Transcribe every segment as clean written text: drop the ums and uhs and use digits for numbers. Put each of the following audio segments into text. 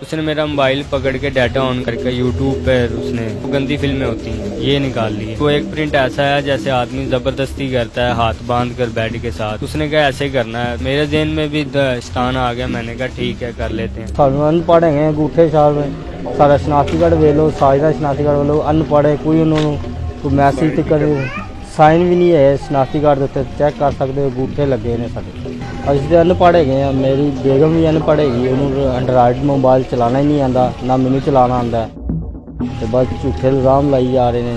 اس نے میرا موبائل پکڑ کے ڈاٹا آن کر کے یوٹیوب پر اس نے گندی فلمیں ہوتی ہیں یہ نکال لی. وہ ایک پرنٹ ایسا ہے جیسے آدمی زبردستی کرتا ہے ہاتھ باندھ کر بیڈ کے ساتھ. اس نے کہا ایسے ہی کرنا ہے. میرے ذہن میں بھی داستان آ گیا. میں نے کہا ٹھیک ہے کر لیتے ہیں. ان پڑھ ہیں انگوٹھے شال میں سارا شناختی کارڈ وے لو ساجدہ شناختی کارڈ لو ان پڑھے کوئی انہوں کوئی میسج تک سائن بھی نہیں ہے شناختی کارڈ اتنے چیک کر سکتے انگوٹھے لگے نے سارے. ਅਸੀਂ ਤਾਂ ਅਨਪੜ੍ਹ ਹੈਗੇ ਆ. ਮੇਰੀ ਬੇਗਮ ਵੀ ਅਨਪੜ੍ਹ ਹੈਗੀ. ਉਹਨੂੰ ਐਂਡਰਾਇਡ ਮੋਬਾਈਲ ਚਲਾਉਣਾ ਹੀ ਨਹੀਂ ਆਉਂਦਾ ਨਾ ਮੈਨੂੰ ਚਲਾਉਣਾ ਆਉਂਦਾ ਤੇ ਬਸ ਝੂਠੇ ਇਲਜ਼ਾਮ ਲਾਈ ਜਾ ਰਹੇ ਨੇ.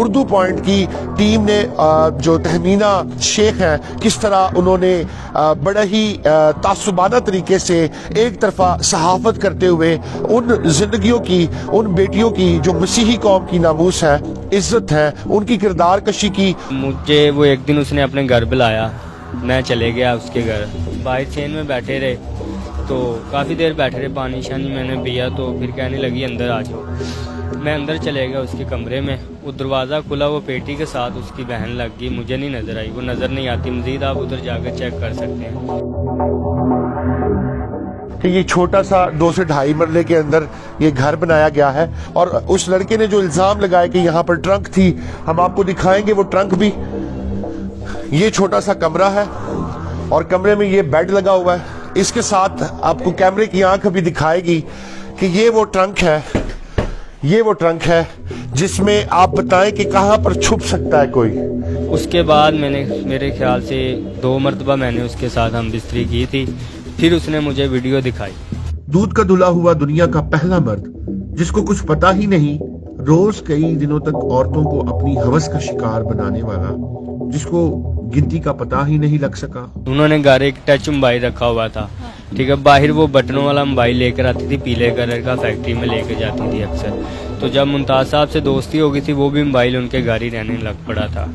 اردو پوائنٹ کی ٹیم نے جو تہمینہ شیخ ہیں کس طرح انہوں نے بڑا ہی تعصبانہ طریقے سے ایک طرفہ صحافت کرتے ہوئے ان زندگیوں کی ان بیٹیوں کی جو مسیحی قوم کی ناموس ہے عزت ہے ان کی کردار کشی کی. مجھے وہ ایک دن اس نے اپنے گھر بلایا. میں چلے گیا اس کے گھر. باہر چین میں بیٹھے رہے تو کافی دیر بیٹھے رہے. پانی شانی میں نے پیا تو پھر کہنے لگی اندر آ جاؤ. میں اندر چلے گیا اس کے کمرے میں. وہ دروازہ کھلا وہ پیٹی کے ساتھ اس کی بہن لگ گئی. مجھے نہیں نظر آئی. وہ نظر نہیں آتی. مزید آپ ادھر جا کے چیک کر سکتے ہیں کہ یہ چھوٹا سا 2 سے 2.5 مرلے کے اندر یہ گھر بنایا گیا ہے. اور اس لڑکے نے جو الزام لگائے کہ یہاں پر ٹرنک تھی ہم آپ کو دکھائیں گے وہ ٹرنک بھی. یہ چھوٹا سا کمرہ ہے اور کمرے میں یہ بیڈ لگا ہوا ہے. اس کے ساتھ آپ کو کیمرے کی آنکھ بھی دکھائے گی کہ یہ وہ ٹرنک ہے. یہ وہ ٹرنک ہے جس میں آپ بتائیں کہ کہاں پر چھپ سکتا ہے کوئی. اس کے بعد میں نے میرے خیال سے 2 مرتبہ میں نے اس کے ساتھ ہم بستری کی تھی. پھر اس نے مجھے ویڈیو دکھائی. دودھ کا دھلا ہوا دنیا کا پہلا مرد جس کو کچھ پتا ہی نہیں روز کئی دنوں تک عورتوں کو اپنی ہوس کا شکار بنانے والا جس کو گنتی کا پتہ ہی نہیں لگ سکا. انہوں نے گھر ایک ٹچ موبائل رکھا ہوا تھا. ٹھیک ہے. باہر وہ بٹنوں والا موبائل لے کر آتی تھی پیلے کلر کا. فیکٹری میں لے کے جاتی تھی اکثر. تو جب ممتاز صاحب سے دوستی ہو گئی تھی وہ بھی موبائل ان کے گھر ہی رہنے لگ پڑا تھا.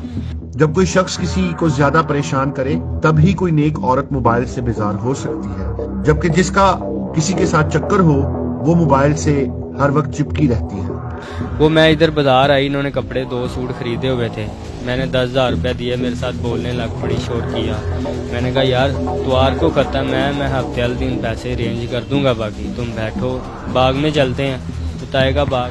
جب کوئی شخص کسی کو زیادہ پریشان کرے تب ہی کوئی نیک عورت موبائل سے بیزار ہو سکتی ہے. جبکہ جس کا کسی کے ساتھ چکر ہو وہ موبائل سے ہر وقت چپکی رہتی ہے. وہ میں ادھر بازار آئی. انہوں نے کپڑے 2 سوٹ خریدے ہوئے تھے. میں نے 10,000 روپے دیے. میرے ساتھ بولنے لگ پڑی. شور کیا. میں نے کہا یار توار کو کرتا میں ہفتے والے دن پیسے ارینج کر دوں گا. باقی تم بیٹھو باغ میں چلتے ہیں. تو تائے کا باغ.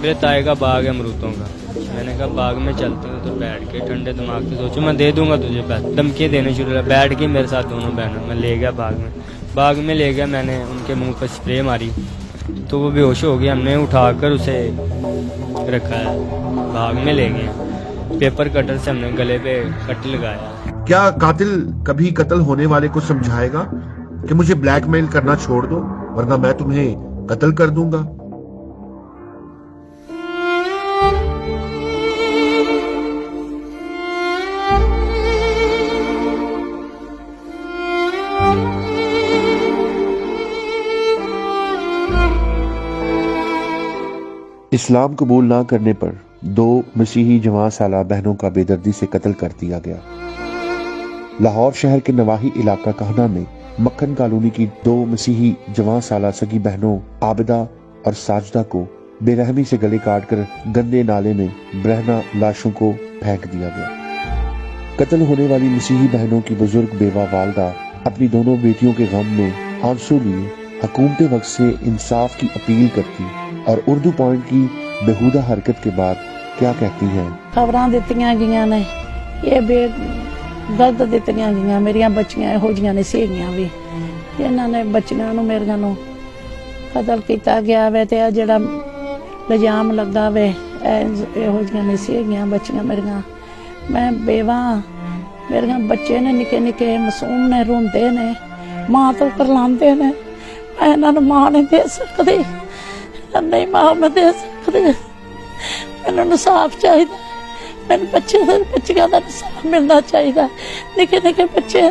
میرے تائے کا باغ ہے امرودوں کا. میں نے کہا باغ میں چلتے ہیں. تو بیٹھ کے ٹھنڈے دماغ سے سوچو میں دے دوں گا تجھے پیسے. دھمکیاں دینے شروع کر. بیٹھ کے میرے ساتھ دونوں بہنوں. میں لے گیا باغ میں لے گیا. میں نے ان کے منہ پہ اسپرے ماری تو وہ بے ہوش ہو گیا. ہم نے اٹھا کر اسے رکھا ہے. باغ میں لے گئے. پیپر کٹر سے ہم نے گلے پہ کٹ لگایا. کیا قاتل کبھی قتل ہونے والے کو سمجھائے گا کہ مجھے بلیک میل کرنا چھوڑ دو ورنہ میں تمہیں قتل کر دوں گا؟ اسلام قبول نہ کرنے پر 2 مسیحی جوان سالہ بہنوں کا بے دردی سے قتل کر دیا گیا. لاہور شہر کے نواحی علاقہ کہنا میں مکھن کالونی کی 2 مسیحی جوان سالہ سگی بہنوں عابدہ اور ساجدہ کو بے رحمی سے گلے کاٹ کر گندے نالے میں برہنہ لاشوں کو پھینک دیا گیا. قتل ہونے والی مسیحی بہنوں کی بزرگ بیوہ والدہ اپنی دونوں بیٹیوں کے غم میں آنسو لیے حکومت وقت سے انصاف کی اپیل کرتی اور اردو پوائنٹ کی بےہودہ حرکت کے بعد کیا کہتی ہیں. خبراں دتیاں گئیاں نے یہ بے درد دتیاں گئیاں. میری بچیاں یہو جیاں نے سہیلیاں بھی انہاں نے بچیاں نو میریاں نو قتل کیتا گیا وے. تے جڑا الزام لگا وے یہو جیاں نے سہیلیاں بچیاں میریاں. میں بیواں. میریاں بچے نے نکے نکے معصوم نے روندے نے ماں تو کرلاندے نے. میں انہاں نوں ماں نہیں دے سکدی. نہیں ماں میں دے سکتی. مینوں انصاف چاہیے. میرے بچیاں کا انصاف ملنا چاہیے. نکے نکے بچے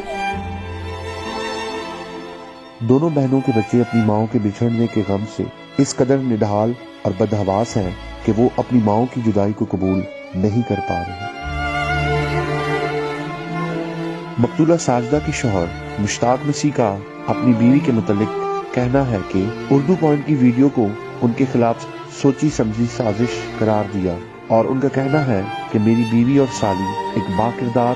دونوں بہنوں کے بچے اپنی ماؤں کے بچھڑنے کے غم سے اس قدر نڈھال اور بدحواس ہیں کہ وہ اپنی ماؤں کی جدائی کو قبول نہیں کر پا رہے. مقتولہ ساجدہ کی شوہر مشتاق مسیح کا اپنی بیوی کے متعلق کہنا ہے کہ اردو پوائنٹ کی ویڈیو کو ان کے خلاف سوچی سمجھی سازش قرار دیا اور ان کا کہنا ہے کہ میری بیوی اور سالی ایک با کردار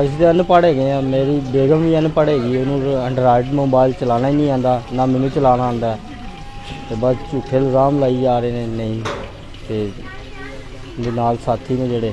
ਅਸੀਂ ਤਾਂ ਅਨਪੜ੍ਹ ਹੈਗੇ ਆ, ਮੇਰੀ ਬੇਗਮ ਵੀ ਅਨਪੜ੍ਹ ਹੈਗੀ, ਉਹਨੂੰ ਐਂਡਰਾਇਡ ਮੋਬਾਈਲ ਚਲਾਉਣਾ ਹੀ ਨਹੀਂ ਆਉਂਦਾ, ਨਾ ਮੈਨੂੰ ਚਲਾਉਣਾ ਆਉਂਦਾ, ਤੇ ਬਸ ਝੂਠੇ ਇਲਜ਼ਾਮ ਲਾਈ ਜਾ ਰਹੇ ਨੇ। ਨਹੀਂ ਤੇ ਦੇ ਨਾਲ ਸਾਥੀ ਨੇ ਜਿਹੜੇ।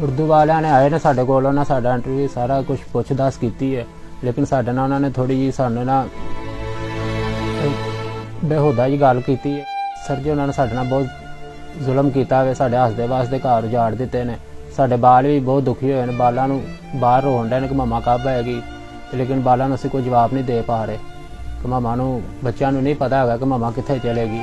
ਉਰਦੂ ਵਾਲਿਆਂ ਨੇ ਆਏ ਨੇ ਸਾਡੇ ਕੋਲ, ਉਹਨਾਂ ਸਾਡਾ ਇੰਟਰਵਿਊ ਸਾਰਾ ਕੁਝ ਪੁੱਛ ਦੱਸ ਕੀਤੀ ਹੈ, ਲੇਕਿਨ ਸਾਡੇ ਨਾਲ ਉਹਨਾਂ ਨੇ ਥੋੜੀ ਜਿਹੀ ਸਾਨੂੰ ਨਾਲ ਬੇਹੂਦਾ ਜੀ ਗੱਲ ਕੀਤੀ ਹੈ। ਸਰ ਜੀ ਉਹਨਾਂ ਨੇ ਸਾਡੇ ਨਾਲ ਬਹੁਤ ਜ਼ੁਲਮ ਕੀਤਾ ਹੈ, ਸਾਡੇ ਹੱਸਦੇ ਵਾਸਤੇ ਘਰ ਉਜਾੜ ਦਿੱਤੇ ਨੇ, ਸਾਡੇ ਬਾਲ ਵੀ ਬਹੁਤ ਦੁਖੀ ਹੋਏ ਨੇ, ਬਾਲਾਂ ਨੂੰ ਬਾਹਰ ਰੋਣ ਡਏ ਨੇ ਕਿ ਮਮਾ ਕਬ ਆਏਗੀ, ਲੇਕਿਨ ਬਾਲਾਂ ਨੂੰ ਅਸੀਂ ਕੋਈ ਜਵਾਬ ਨਹੀਂ ਦੇ ਪਾ ਰਹੇ ਕਿ ਮਮਾ ਨੂੰ, ਬੱਚਿਆਂ ਨੂੰ ਨਹੀਂ ਪਤਾ ਹੈਗਾ ਕਿ ਮਮਾ ਕਿੱਥੇ ਚਲੇਗੀ।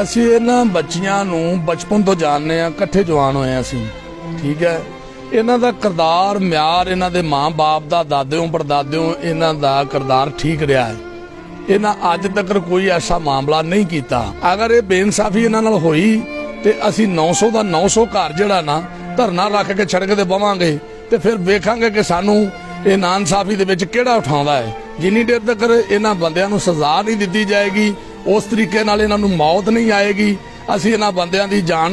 ਅਸੀਂ ਇਹਨਾਂ ਬੱਚੀਆਂ ਨੂੰ ਬਚਪਨ ਤੋਂ ਜਾਣਦੇ ਆ, ਇਕੱਠੇ ਜਵਾਨ ਹੋਏ ਆ ਅਸੀਂ, ਠੀਕ ਹੈ। ਇਹਨਾਂ ਦਾ ਕਿਰਦਾਰ ਮਿਆਰ, ਇਹਨਾਂ ਦੇ ਮਾਂ-ਬਾਪ ਦਾ, ਦਾਦਿਓਂ ਪੜਦਾਦਿਓਂ ਇਹਨਾਂ ਦਾ ਕਿਰਦਾਰ ਠੀਕ ਰਿਹਾ ਹੈ। ਇਹਨਾਂ ਅੱਜ ਤੱਕ ਕੋਈ ਐਸਾ ਮਾਮਲਾ ਨਹੀਂ ਕੀਤਾ। ਅਗਰ ਇਹ ਬੇਇਨਸਾਫੀ ਇਹਨਾਂ ਨਾਲ ਹੋਈ ਤੇ ਅਸੀਂ 900 ਦਾ 900 ਘਰ ਜਿਹੜਾ ਨਾ ਧਰਨਾ ਰੱਖ ਕੇ ਸੜਕ ਤੇ ਬਵਾਂਗੇ ਤੇ ਫਿਰ ਵੇਖਾਂਗੇ ਕਿ ਸਾਨੂੰ ਇਹ ਨਾਇਨਸਾਫੀ ਦੇ ਵਿੱਚ ਕਿਹੜਾ ਉਠਾਉਂਦਾ ਹੈ। ਜਿੰਨੀ ਦੇਰ ਤੱਕ ਇਹਨਾਂ ਬੰਦਿਆਂ ਨੂੰ ਸਜ਼ਾ ਨਹੀਂ ਦਿੱਤੀ ਜਾਏਗੀ, ਉਸ ਤਰੀਕੇ ਨਾਲ ਇਹਨਾਂ ਨੂੰ ਮੌਤ ਨਹੀਂ ਆਏਗੀ, ਅਸੀਂ ਇਹਨਾਂ ਬੰਦਿਆਂ ਦੀ ਜਾਨ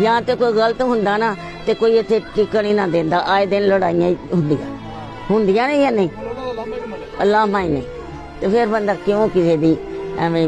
ਜਾਂ ਤੇ ਕੋਈ ਗਲਤ ਹੁੰਦਾ ਨਾ ਤੇ ਕੋਈ ਇੱਥੇ ਟਿਕਣ ਹੀ ਨਾ ਦਿੰਦਾ। ਆਏ ਦਿਨ ਲੜਾਈਆਂ ਹੁੰਦੀਆਂ ਨੇ ਜਾਂ ਨਹੀਂ, ਅੱਲਾਹ ਮਾਈ ਨੇ, ਤੇ ਫਿਰ ਬੰਦਾ ਕਿਉਂ ਕਿਸੇ ਦੀ ਐਵੇਂ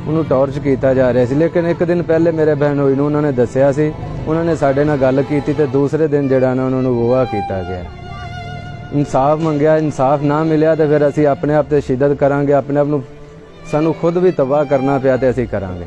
ਉਹਨੂੰ ਟੌਰਚ ਕੀਤਾ ਜਾ ਰਿਹਾ ਸੀ, ਲੇਕਿਨ ਇੱਕ ਦਿਨ ਪਹਿਲੇ ਮੇਰੇ ਬਹਿਨ ਹੋਈ ਨੂੰ ਉਹਨਾਂ ਨੇ ਦੱਸਿਆ ਸੀ, ਉਹਨਾਂ ਨੇ ਸਾਡੇ ਨਾਲ ਗੱਲ ਕੀਤੀ ਤੇ ਦੂਸਰੇ ਦਿਨ ਜਿਹੜਾ ਨਾ ਉਹਨਾਂ ਨੂੰ ਗੋਆ ਕੀਤਾ ਗਿਆ। ਇਨਸਾਫ ਮੰਗਿਆ, ਇਨਸਾਫ ਨਾ ਮਿਲਿਆ ਤੇ ਫਿਰ ਅਸੀਂ ਆਪਣੇ ਆਪ ਤੇ ਸ਼ਿੱਦਤ ਕਰਾਂਗੇ, ਆਪਣੇ ਆਪ ਨੂੰ ਸਾਨੂੰ ਖੁਦ ਵੀ ਤਬਾਹ ਕਰਨਾ ਪਿਆ ਤੇ ਅਸੀਂ ਕਰਾਂਗੇ।